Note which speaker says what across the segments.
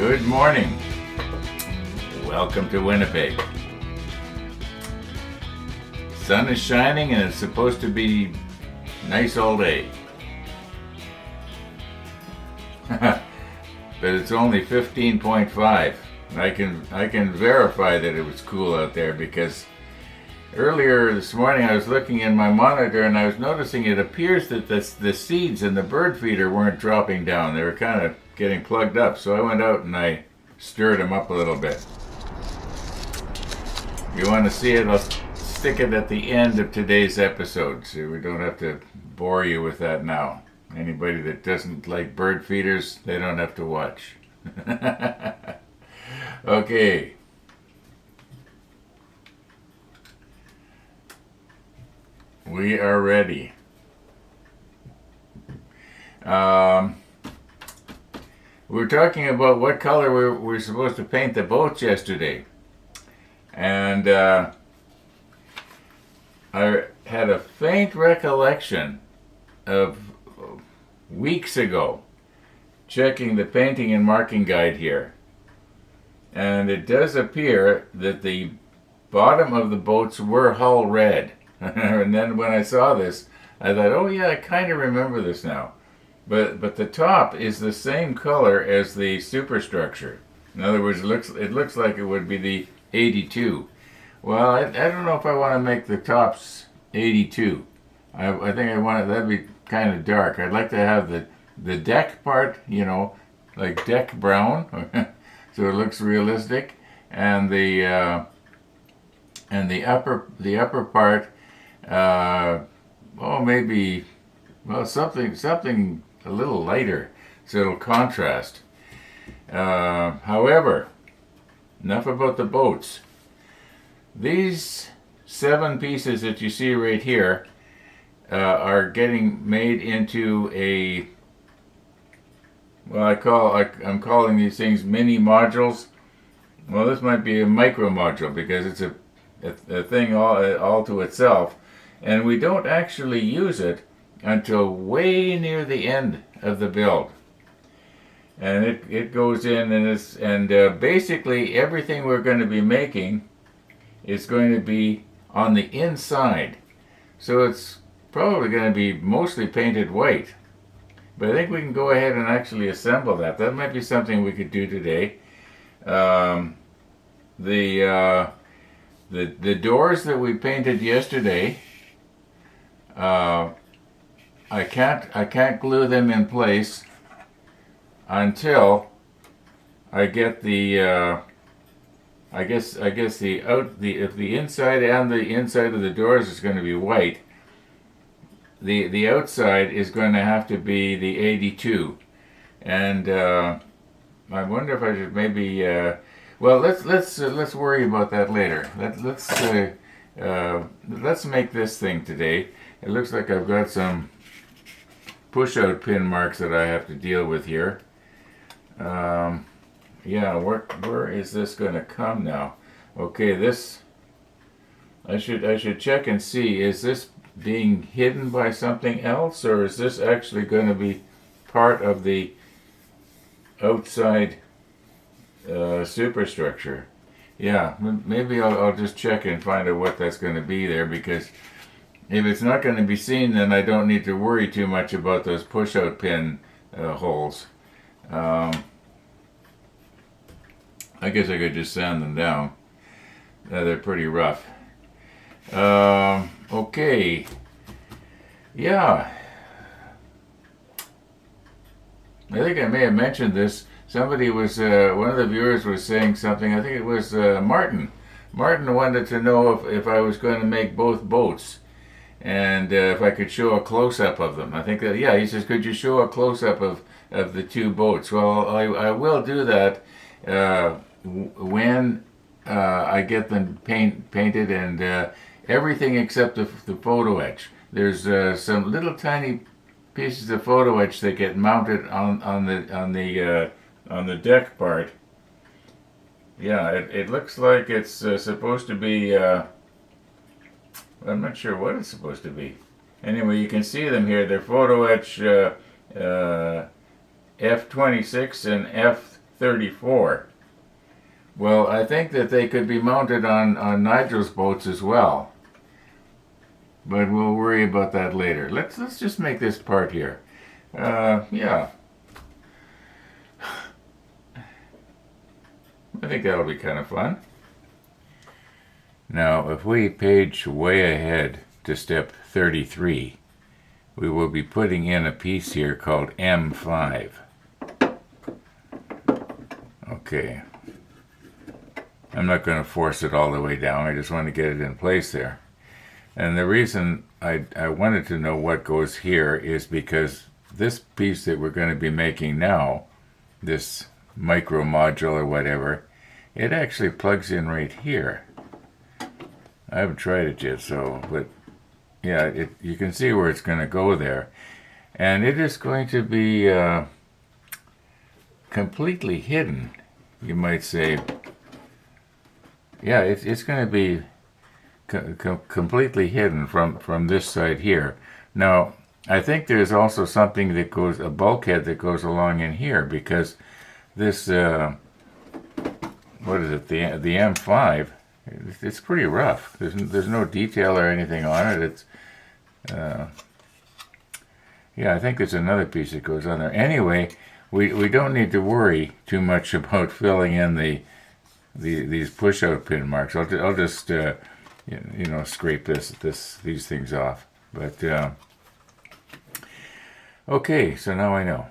Speaker 1: Good morning. Welcome to Winnipeg. Sun is shining and it's supposed to be nice all day. But it's only 15.5. I can verify that it was cool out there because earlier this morning I was looking in my monitor and I was noticing it appears that the seeds in the bird feeder weren't dropping down. They were kind of getting plugged up. So I went out and I stirred them up a little bit. If you want to see it, I'll stick it at the end of today's episode so we don't have to bore you with that now. Anybody that doesn't like bird feeders, they don't have to watch. Okay. We are ready. We were talking about what color we were supposed to paint the boats yesterday. And I had a faint recollection of weeks ago checking the painting and marking guide here. And it does appear that the bottom of the boats were hull red. And then when I saw this, I thought, oh yeah, I kind of remember this now. But the top is the same color as the superstructure. In other words, it looks like it would be the 82. Well, I don't know if I want to make the tops 82. I think I want it, that'd be kind of dark. I'd like to have the deck part, you know, like deck brown, so it looks realistic, and the upper part, maybe something a little lighter, so it'll contrast. However, enough about the boats. These 7 pieces that you see right here are getting made into a, I'm calling these things mini modules. Well, this might be a micro module because it's a thing all to itself, and we don't actually use it until way near the end of the build. And it goes in and basically everything we're going to be making is going to be on the inside. So it's probably going to be mostly painted white. But I think we can go ahead and actually assemble that. That might be something we could do today. The doors that we painted yesterday, I can't glue them in place until I get the if the inside and the inside of the doors is going to be white, the outside is going to have to be the 82, and I wonder if I should maybe let's worry about that later. Let's make this thing today. It looks like I've got some push-out pin marks that I have to deal with here. Where is this going to come now? Okay, this I should check and see, is this being hidden by something else, or is this actually going to be part of the outside superstructure? Yeah, maybe I'll just check and find out what that's going to be there, because if it's not going to be seen, then I don't need to worry too much about those push-out pin holes. I guess I could just sand them down. They're pretty rough. Okay. Yeah. I think I may have mentioned this. Somebody was, one of the viewers was saying something. I think it was Martin. Martin wanted to know if I was going to make both boats, and if I could show a close-up of them. I think that, yeah, he says, could you show a close-up of the 2 boats? Well, I will do that when I get them painted and everything except the photo etch. There's some little tiny pieces of photo etch that get mounted on the deck part. Yeah, it looks like it's supposed to be. I'm not sure what it's supposed to be. Anyway, you can see them here. They're photo etch F26 and 34. Well, I think that they could be mounted on Nigel's boats as well. But we'll worry about that later. Let's just make this part here. Yeah. I think that'll be kind of fun. Now, if we page way ahead to step 33, we will be putting in a piece here called M5. Okay. I'm not going to force it all the way down. I just want to get it in place there. And the reason I wanted to know what goes here is because this piece that we're going to be making now, this micro module or whatever, it actually plugs in right here. I haven't tried it yet, but yeah, you can see where it's going to go there. And it is going to be completely hidden, you might say. Yeah, it's going to be completely hidden from this side here. Now, I think there's also something that goes, a bulkhead that goes along in here, because this, what is it, the M5, it's pretty rough. There's no detail or anything on it. It's, yeah, I think there's another piece that goes on there. Anyway, we don't need to worry too much about filling in these push-out pin marks. I'll just you know, scrape these things off. But okay, so now I know.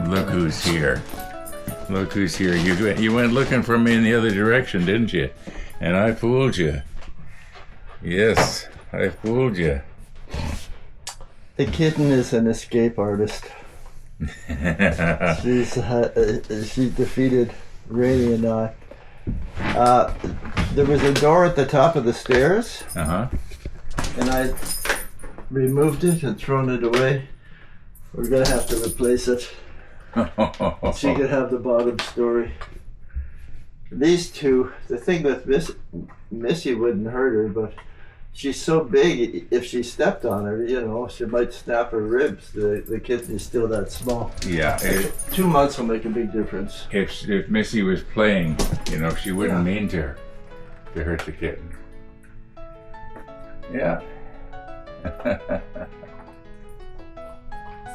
Speaker 1: Look who's here. Look who's here. You went looking for me in the other direction, didn't you? And I fooled you. Yes, I fooled you.
Speaker 2: The kitten is an escape artist. She defeated Rainy and I. There was a door at the top of the stairs. And I removed it and thrown it away. We're going to have to replace it. She could have the bottom story. These two, the thing with Missy wouldn't hurt her, but she's so big, if she stepped on her, you know, she might snap her ribs. The kitten is still that small.
Speaker 1: Yeah.
Speaker 2: 2 months will make a big difference.
Speaker 1: If Missy was playing, you know, she wouldn't mean to hurt the kitten. Yeah.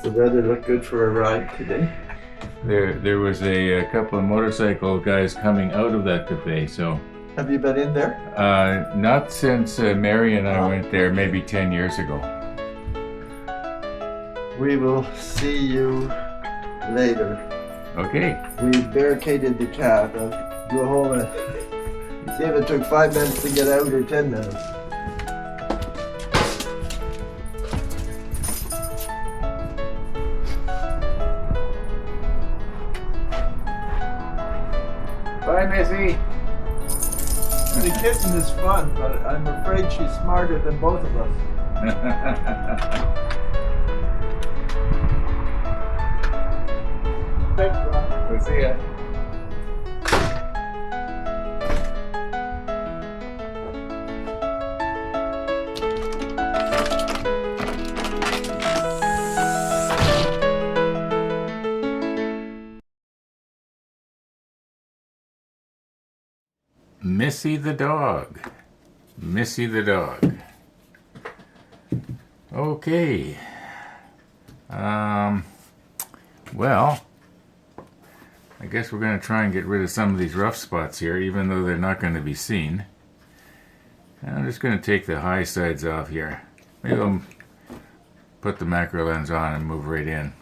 Speaker 2: The weather looked good for a ride today.
Speaker 1: There was a couple of motorcycle guys coming out of that cafe, so...
Speaker 2: Have you been in there?
Speaker 1: Not since Mary and I went there maybe 10 years ago.
Speaker 2: We will see you later.
Speaker 1: Okay.
Speaker 2: We barricaded the cab. I'll go home and see if it took 5 minutes to get out or 10 minutes.
Speaker 1: Bye, Missy.
Speaker 2: The kitten is fun, but I'm afraid she's smarter than both of us. Thanks, Ron.
Speaker 1: We'll see ya. Missy the dog. Missy the dog. Okay. Well, I guess we're going to try and get rid of some of these rough spots here, even though they're not going to be seen. And I'm just going to take the high sides off here. Maybe I'll put the macro lens on and move right in.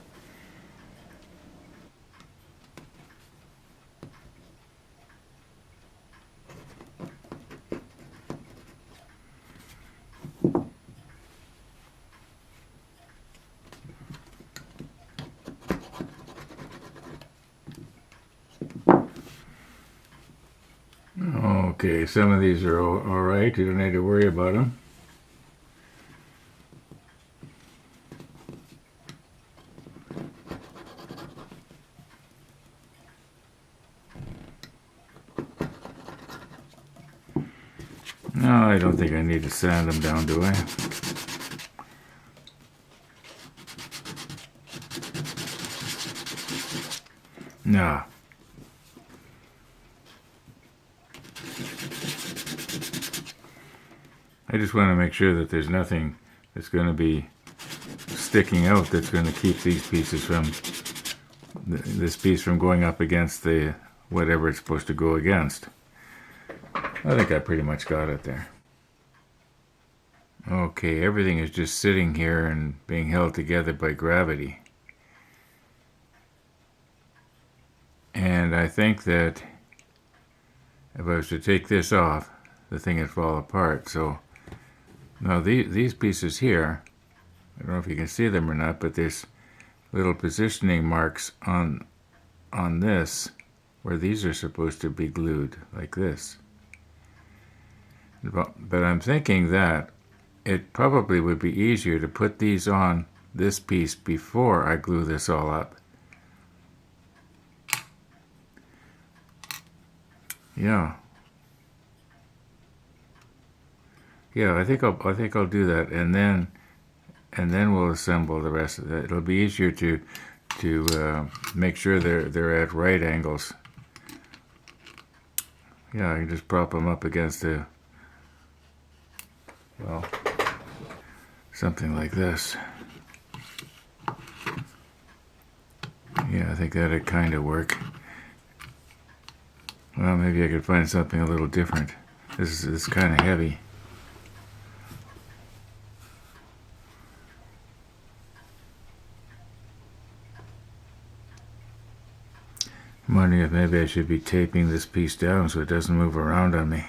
Speaker 1: Okay, some of these are all right. You don't need to worry about them. No, I don't think I need to sand them down, do I? No. I just want to make sure that there's nothing that's going to be sticking out that's going to keep these pieces from, this piece from going up against the, whatever it's supposed to go against. I think I pretty much got it there. Okay, everything is just sitting here and being held together by gravity. And I think that if I was to take this off, the thing would fall apart. So now these pieces here, I don't know if you can see them or not, but there's little positioning marks on this where these are supposed to be glued like this. But I'm thinking that it probably would be easier to put these on this piece before I glue this all up. Yeah. Yeah, I think I'll do that, and then we'll assemble the rest of it. It'll be easier to make sure they're at right angles. Yeah, I can just prop them up against the, well, something like this. Yeah, I think that'd kind of work. Well, maybe I could find something a little different. This is kind of heavy. I'm wondering if maybe I should be taping this piece down so it doesn't move around on me.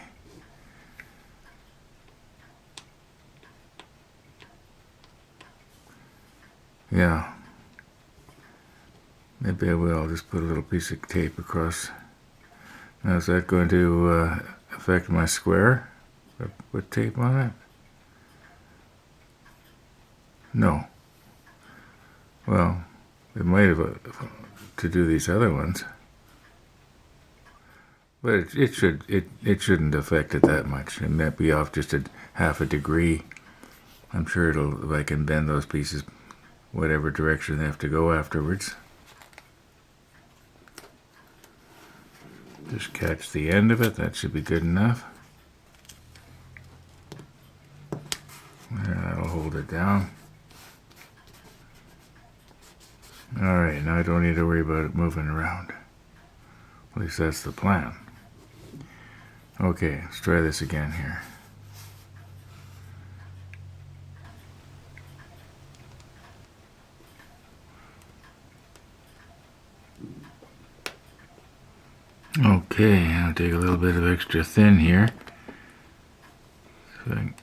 Speaker 1: Yeah. Maybe I will. I'll just put a little piece of tape across. Now, is that going to affect my square? If I put tape on it? No. Well, it might have to do these other ones. But it shouldn't affect it that much. It might be off just a half a degree. I'm sure if I can bend those pieces whatever direction they have to go afterwards. Just catch the end of it. That should be good enough. There, that'll hold it down. Alright, now I don't need to worry about it moving around. At least that's the plan. Okay, let's try this again here. Okay, I'll take a little bit of extra thin here. So I can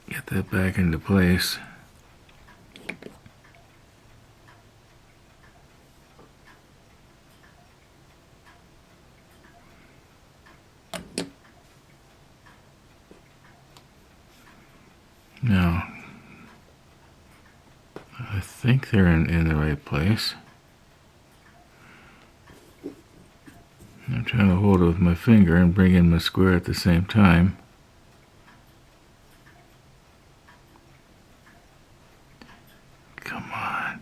Speaker 1: get that back into place. Now, I think they're in the right place. I'm trying to hold it with my finger and bring in my square at the same time. Come on.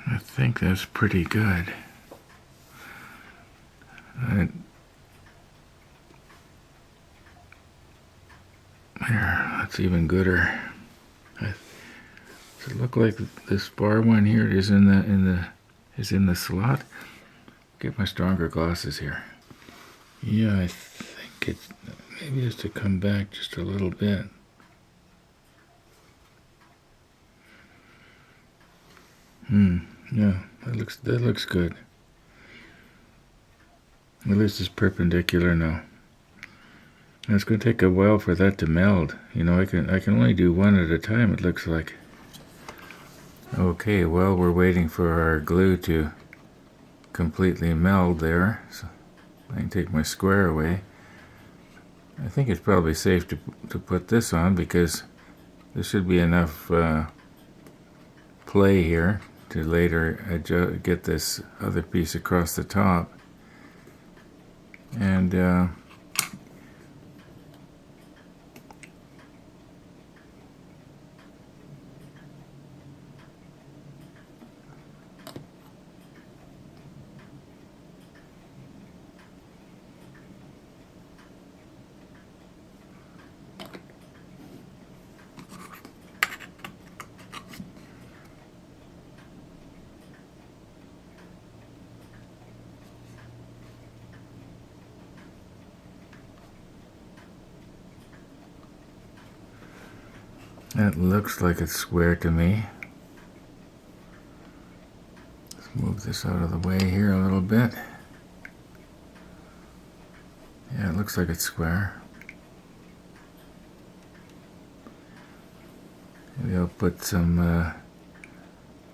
Speaker 1: I think that's pretty good. There, that's even gooder. Does it look like this bar one here is in the slot? Get my stronger glasses here. Yeah, I think it maybe has to come back just a little bit. Yeah, that looks good. At least it's perpendicular now. And it's going to take a while for that to meld. You know, I can only do one at a time, it looks like. Okay, well, we're waiting for our glue to completely meld there. So I can take my square away. I think it's probably safe to put this on because there should be enough play here to later get this other piece across the top. And that looks like it's square to me. Let's move this out of the way here a little bit. Yeah, it looks like it's square. Maybe I'll put some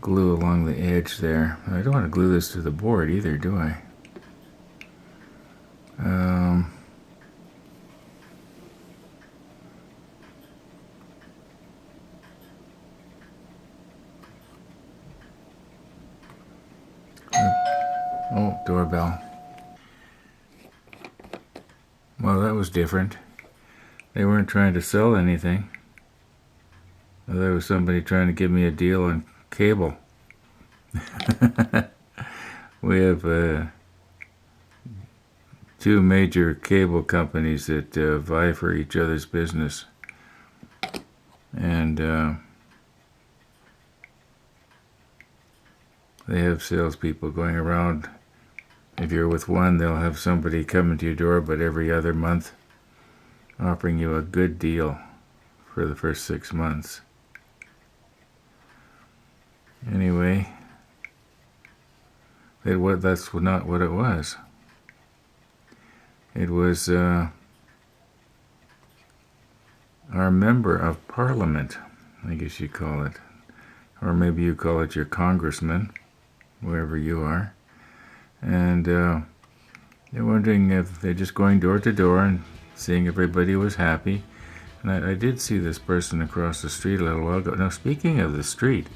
Speaker 1: glue along the edge there. I don't want to glue this to the board either, do I? Oh, doorbell. Well, that was different. They weren't trying to sell anything. There was somebody trying to give me a deal on cable. We have two major cable companies that vie for each other's business. And they have salespeople going around. If you're with one, they'll have somebody coming to your door but every other month, offering you a good deal for the first 6 months. Anyway, that's not what it was. It was our member of parliament, I guess you call it. Or maybe you call it your congressman, wherever you are. And they're wondering if they're just going door to door and seeing if everybody was happy. And I did see this person across the street a little while ago. Now, speaking of the street,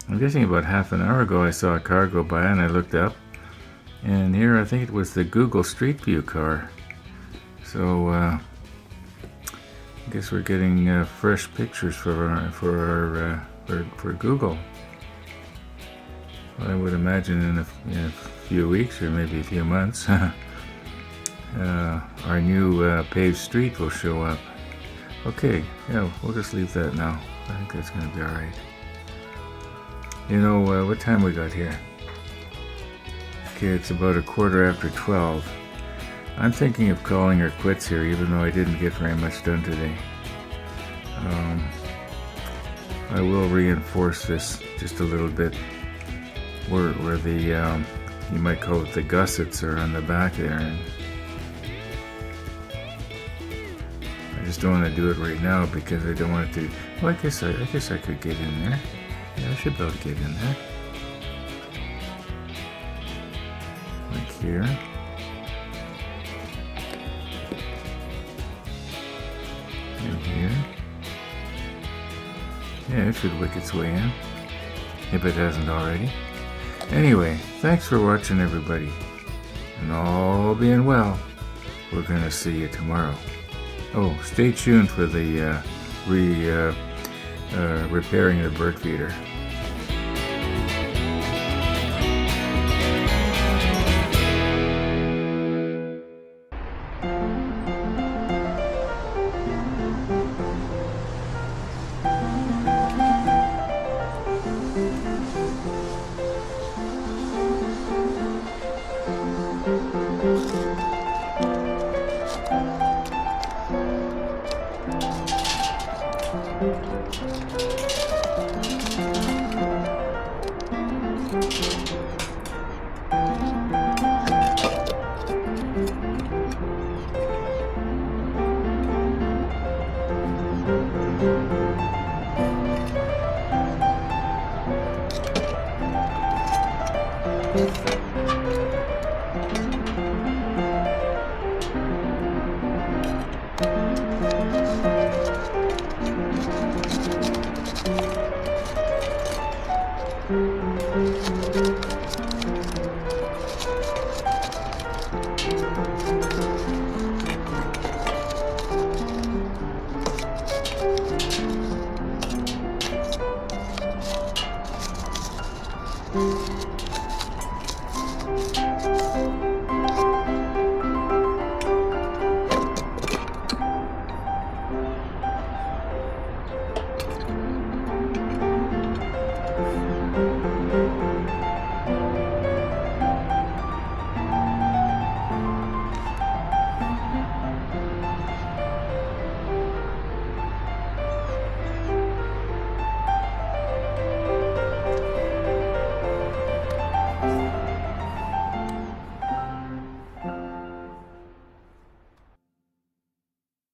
Speaker 1: I'm guessing about half an hour ago I saw a car go by and I looked up. And here I think it was the Google Street View car. So I guess we're getting fresh pictures for Google. I would imagine in a few weeks or maybe a few months, our new paved street will show up. Okay, yeah, we'll just leave that now. I think that's going to be all right. You know, what time we got here? Okay, it's about 12:15. I'm thinking of calling her quits here, even though I didn't get very much done today. I will reinforce this just a little bit, where the you might call it the gussets are on the back there. And I just don't want to do it right now because I don't want it to. Well, I guess I could get in there. Yeah, I should be able to get in there. Like here. And here. Yeah, it should work its way in, if it hasn't already. Anyway, thanks for watching, everybody. And all being well, we're going to see you tomorrow. Oh, stay tuned for the repairing the bird feeder.